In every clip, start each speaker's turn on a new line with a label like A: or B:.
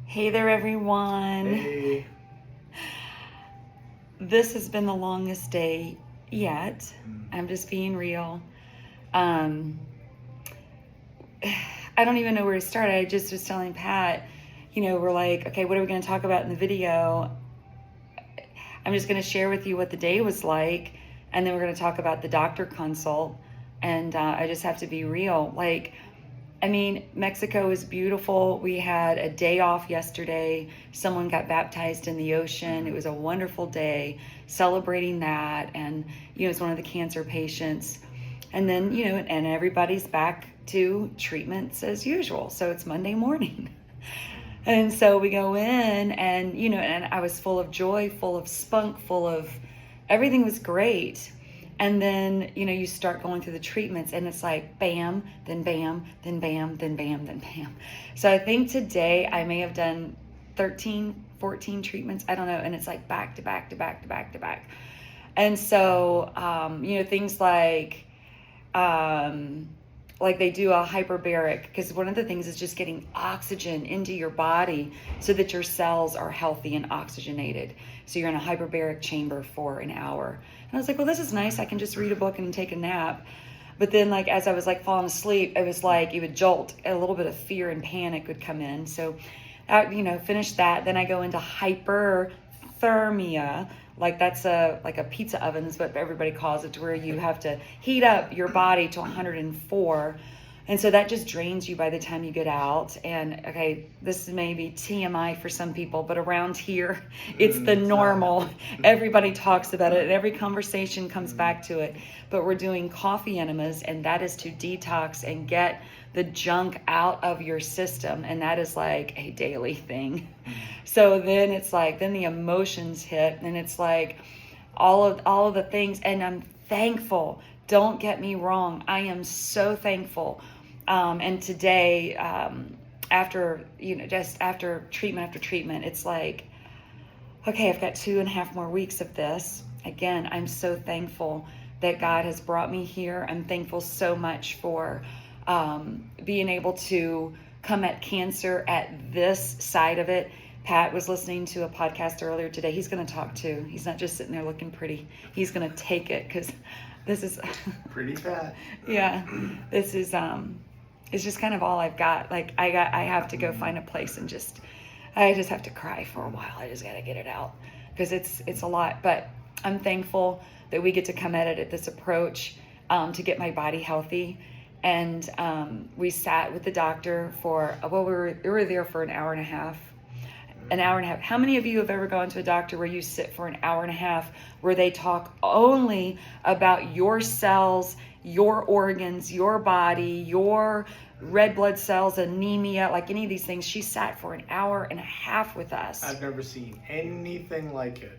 A: Hey there, everyone.
B: Hey.
A: This has been the longest day yet. I'm just being real. I don't even know where to start. I just was telling Pat, we're like, okay, what are we going to talk about in the video? I'm just going to share with you what the day was like, and then we're going to talk about the doctor consult. And I just have to be real. Mexico is beautiful. We had a day off yesterday. Someone got baptized in the ocean. It was a wonderful day celebrating that. And, it's one of the cancer patients. And then, and everybody's back to treatments as usual. So it's Monday morning. And so we go in and, and I was full of joy, full of spunk, everything was great. And then, you start going through the treatments and it's like bam, then bam, then bam, then bam, then bam. So I think today I may have done 13, 14 treatments. I don't know. And it's like back to back to back to back to back. And so, things like they do a hyperbaric, because one of the things is just getting oxygen into your body so that your cells are healthy and oxygenated. So you're in a hyperbaric chamber for an hour. And I was like, well, this is nice. I can just read a book and take a nap. But then as I was falling asleep, it was like it would jolt. A little bit of fear and panic would come in. So, finish that. Then I go into hyperthermia. That's a pizza oven is what everybody calls it, to where you have to heat up your body to 104. And so that just drains you by the time you get out. And okay, this may be TMI for some people, but around here, it's the normal. Everybody talks about it and every conversation comes back to it. But we're doing coffee enemas, and that is to detox and get the junk out of your system. And that is like a daily thing. So then it's then the emotions hit, and it's all of the things. And I'm thankful. Don't get me wrong. I am so thankful. And today, after treatment after treatment, it's okay, I've got 2.5 more weeks of this. Again, I'm so thankful that God has brought me here. I'm thankful so much for being able to come at cancer at this side of it. Pat was listening to a podcast earlier today. He's going to talk too. He's not just sitting there looking pretty. He's going to take it, because this is
B: pretty fat.
A: Yeah, this is it's just kind of all I've got. I have to go find a place and I just have to cry for a while. I just got to get it out, because it's a lot. But I'm thankful that we get to come at it at this approach to get my body healthy. And we sat with the doctor for we were there for an hour and a half. How many of you have ever gone to a doctor where you sit for an hour and a half where they talk only about your cells, your organs, your body, your red blood cells, anemia, any of these things? She sat for an hour and a half with us.
B: I've never seen anything like it.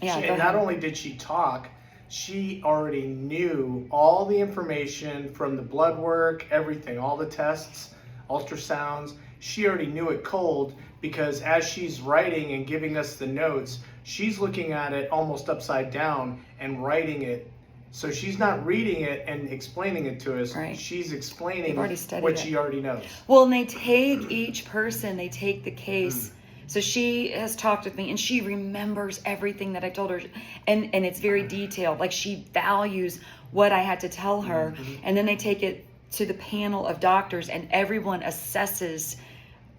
A: Yeah,
B: and not only did she talk, she already knew all the information from the blood work, everything, all the tests, ultrasounds. She already knew it cold, because as she's writing and giving us the notes, she's looking at it almost upside down and writing it. So she's not reading it and explaining it to us.
A: Right.
B: She's explaining
A: what
B: she already knows.
A: Well, and they take each person, they take the case. So she has talked with me and she remembers everything that I told her. And it's very detailed. She values what I had to tell her. And then they take it to the panel of doctors, and everyone assesses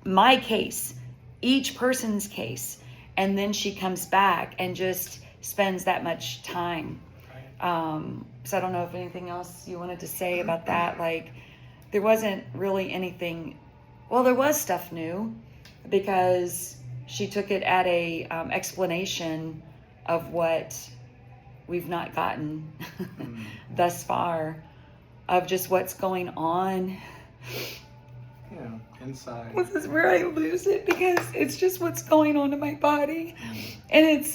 A: my case, each person's case. And then she comes back and just spends that much time. So I don't know if anything else you wanted to say about that. There wasn't really anything. Well, there was stuff new, because she took it at a explanation of what we've not gotten thus far, of just what's going on.
B: Yeah, inside.
A: This is where I lose it, because it's just what's going on in my body. And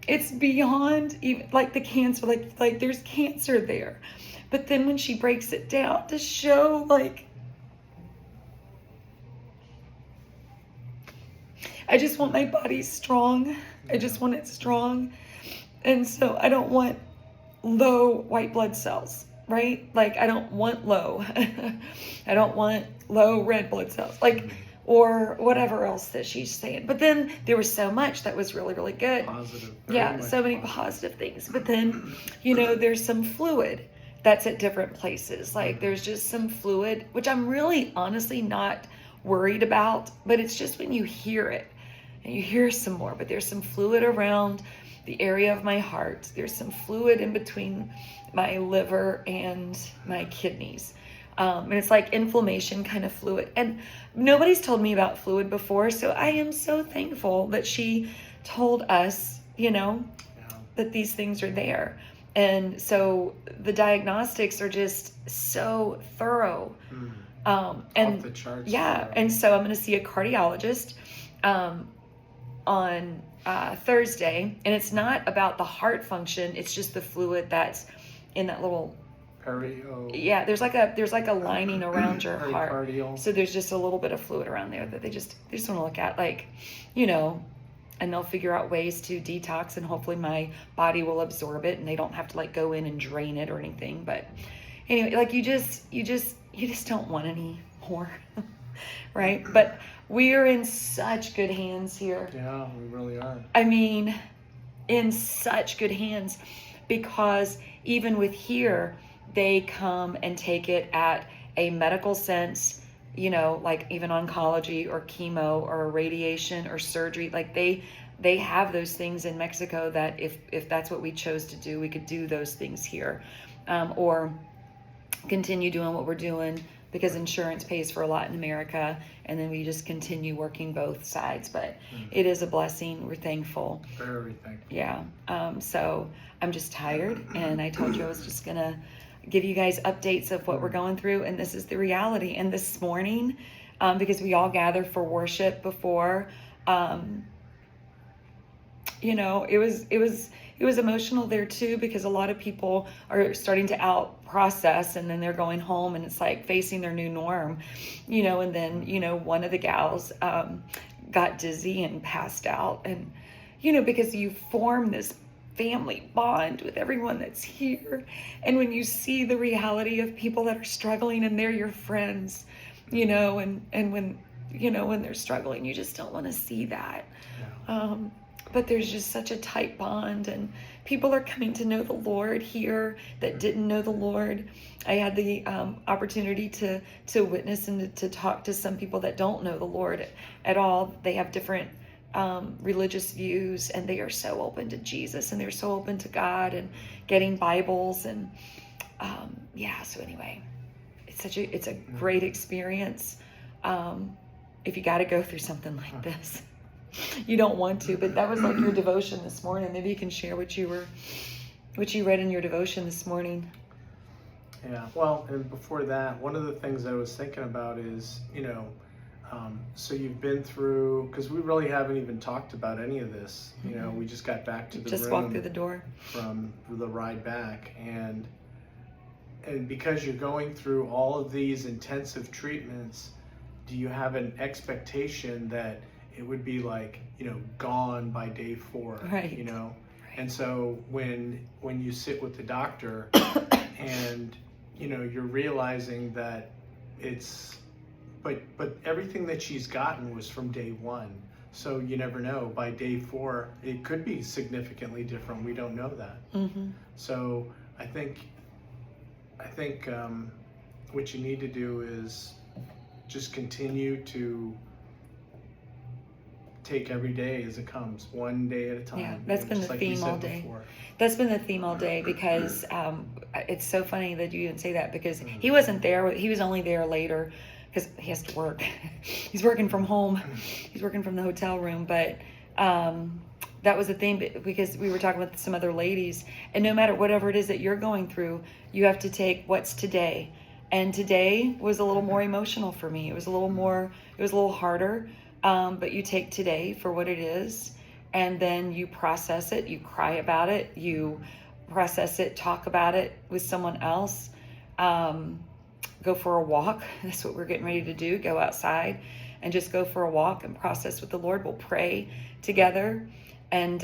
A: it's beyond even the cancer, there's cancer there. But then when she breaks it down to show I just want my body strong. I just want it strong. And so I don't want low white blood cells, right? I don't want low. I don't want low red blood cells. or whatever else that she's saying. But then there was so much that was really, really good.
B: Positive.
A: Yeah, so many positive things. But then, there's some fluid that's at different places. Like there's just some fluid, which I'm really honestly not worried about, but it's just when you hear it and you hear some more, but there's some fluid around the area of my heart. There's some fluid in between my liver and my kidneys. And it's like inflammation kind of fluid. And nobody's told me about fluid before. So I am so thankful that she told us, that these things are there. And so the diagnostics are just so thorough.
B: Off the charts.
A: Yeah. And so I'm going to see a cardiologist on Thursday. And it's not about the heart function. It's just the fluid that's in that little... Yeah, there's like a lining around your heart.
B: Pericardial.
A: So there's just a little bit of fluid around there that they just want to look at, and they'll figure out ways to detox, and hopefully my body will absorb it and they don't have to like go in and drain it or anything. But anyway, like you just don't want any more. Right? But we are in such good hands here.
B: Yeah, we really are.
A: I mean, in such good hands, because even with here, they come and take it at a medical sense, like even oncology or chemo or radiation or surgery. Like they have those things in Mexico that if that's what we chose to do, we could do those things here, or continue doing what we're doing because insurance pays for a lot in America, and then we just continue working both sides. But it is a blessing. We're thankful.
B: Very thankful.
A: Yeah. So I'm just tired, and I told you I was just gonna give you guys updates of what we're going through, and this is the reality. And this morning, because we all gather for worship before, it was emotional there too, because a lot of people are starting to out process, and then they're going home, and it's like facing their new norm, and then one of the gals got dizzy and passed out, and because you form this family bond with everyone that's here. And when you see the reality of people that are struggling and they're your friends, and when they're struggling, you just don't want to see that.
B: Yeah.
A: But there's just such a tight bond, and people are coming to know the Lord here that didn't know the Lord. I had the opportunity to witness and to talk to some people that don't know the Lord at all. They have different religious views, and they are so open to Jesus, and they're so open to God and getting Bibles, and so anyway, it's a great experience. If you got to go through something like this, you don't want to, but that was like your devotion this morning. Maybe you can share what you read in your devotion this morning.
B: Yeah, well, and before that, one of the things I was thinking about is, so you've been through, because we really haven't even talked about any of this. We just got back to the
A: just
B: room
A: walked through the door
B: from the ride back, and because you're going through all of these intensive treatments, do you have an expectation that it would be like, gone by day 4,
A: right?
B: Right. And so when you sit with the doctor and you're realizing that but everything that she's gotten was from day 1. So you never know. By day 4, it could be significantly different. We don't know that.
A: Mm-hmm.
B: So I think what you need to do is just continue to take every day as it comes, one day at a time.
A: Yeah, that's been the
B: like
A: theme all day. That's been the theme all day, because it's so funny that you even say that, because he wasn't there. He was only there later because he has to work. He's working from home. He's working from the hotel room. But that was the thing, because we were talking with some other ladies, and no matter whatever it is that you're going through, you have to take what's today. And today was a little more emotional for me. It was a little harder. But you take today for what it is, and then you process it, you cry about it, you process it, talk about it with someone else, go for a walk. That's what we're getting ready to do, go outside and just go for a walk and process with the Lord. We'll pray together, and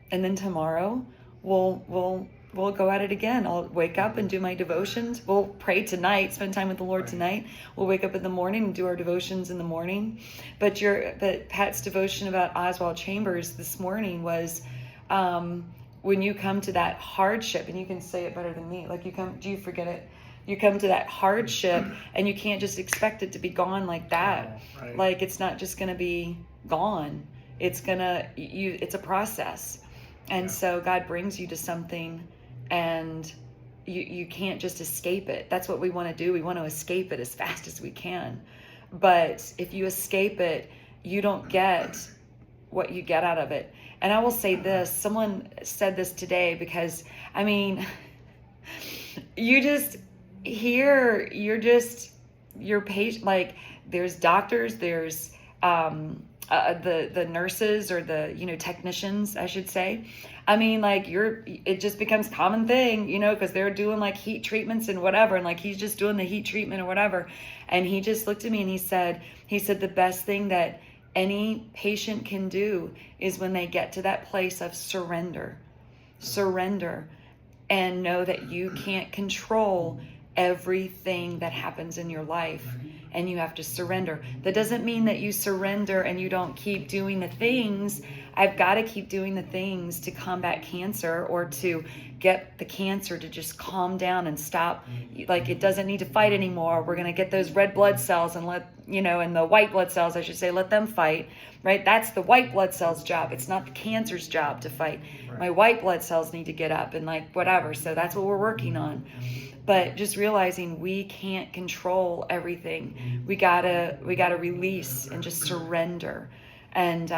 A: then tomorrow we'll we'll go at it again. I'll wake up and do my devotions. We'll pray tonight, spend time with the Lord tonight. We'll wake up in the morning and do our devotions in the morning. But Pat's devotion about Oswald Chambers this morning was, when you come to that hardship, and you can say it better than me, like do you forget it? You come to that hardship and you can't just expect it to be gone like that.
B: Right.
A: Like, it's not just going to be gone. It's a process. And so God brings you to something, and you can't just escape it. That's what we want to do. We want to escape it as fast as we can. But if you escape it, you don't get what you get out of it. And I will say this, someone said this today, because I mean, you're patient. Like, there's doctors, there's the nurses, or the technicians, I should say. I mean, like, it just becomes common thing, because they're doing like heat treatments and whatever, and like he's just doing the heat treatment or whatever. And he just looked at me and he said the best thing that any patient can do is when they get to that place of surrender, and know that you can't control everything that happens in your life, and you have to surrender. That doesn't mean that you surrender and you don't keep doing the things. I've got to keep doing the things to combat cancer, or to get the cancer to just calm down and stop. Like, it doesn't need to fight anymore. We're going to get those red blood cells and and the white blood cells, I should say, let them fight, right? That's the white blood cells' job. It's not the cancer's job to fight. Right. My white blood cells need to get up and whatever. So that's what we're working on. But just realizing we can't control everything. We gotta release and just surrender, and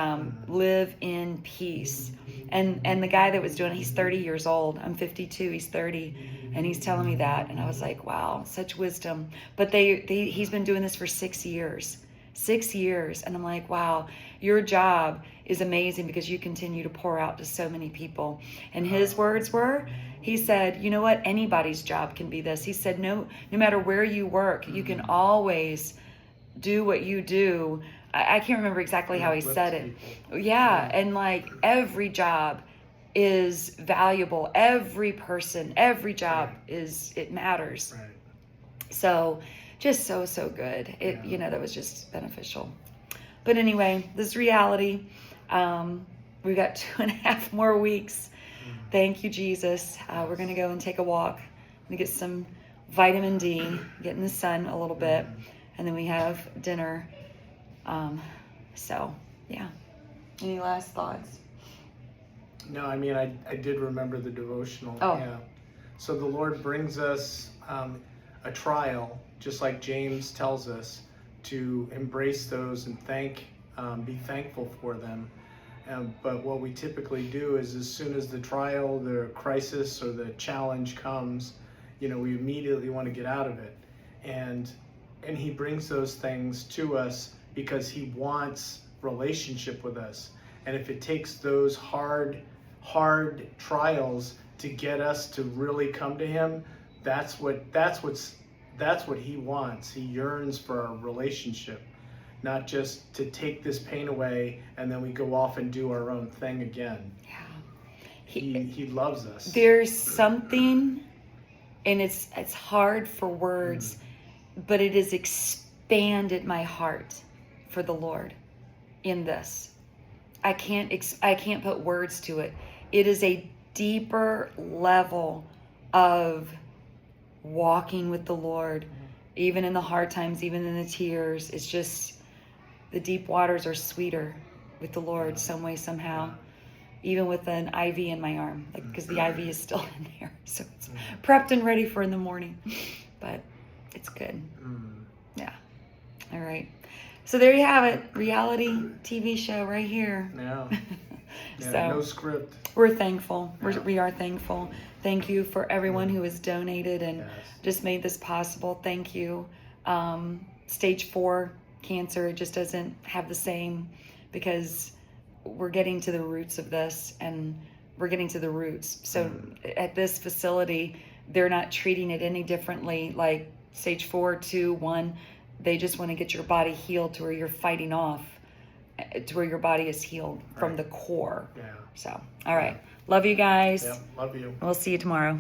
A: live in peace. And the guy that was doing it, he's 30 years old. I'm 52. He's 30, and he's telling me that, and I was like, wow, such wisdom. But he's been doing this for 6 years. 6 years, and I'm like, wow, your job is amazing, because you continue to pour out to so many people. And his words were, he said, you know what? Anybody's job can be this. He said, no matter where you work, you can always do what you do. I can't remember exactly how he said it. Yeah. And like, every job is valuable. Every person, every job it matters.
B: Right.
A: So just so good. That was just beneficial. But anyway, this reality, we've got 2.5 more weeks. Thank you, Jesus. We're going to go and take a walk. I'm going to get some vitamin D, get in the sun a little bit, and then we have dinner. Yeah. Any last thoughts?
B: No, I mean, I did remember the devotional.
A: Oh.
B: Yeah. So the Lord brings us a trial, just like James tells us, to embrace those and be thankful for them. But what we typically do is, as soon as the trial, the crisis, or the challenge comes, we immediately want to get out of it. And he brings those things to us because he wants relationship with us. And if it takes those hard trials to get us to really come to him, that's what he wants. He yearns for a relationship, not just to take this pain away and then we go off and do our own thing again.
A: Yeah.
B: He loves us.
A: There's something, and it's hard for words, but it has expanded my heart for the Lord in this. I can't put words to it. It is a deeper level of walking with the Lord, even in the hard times, even in the tears. It's just, the deep waters are sweeter with the Lord, some way, somehow. Even with an IV in my arm, because the IV is still in there, so it's prepped and ready for in the morning. But it's good. Yeah. All right. So there you have it. Reality TV show right here.
B: Yeah.
A: So,
B: no script.
A: We're thankful.
B: Yeah.
A: We are thankful. Thank you for everyone who has donated and just made this possible. Thank you. Stage 4 cancer, it just doesn't have the same, because we're getting to the roots of this, and we're getting to the roots. So at this facility, they're not treating it any differently, like stage 4, 2, 1. They just want to get your body healed to where you're fighting off, to where your body is healed from the core.
B: Yeah.
A: So, all right. Love you guys.
B: Yep, love you.
A: We'll see you tomorrow.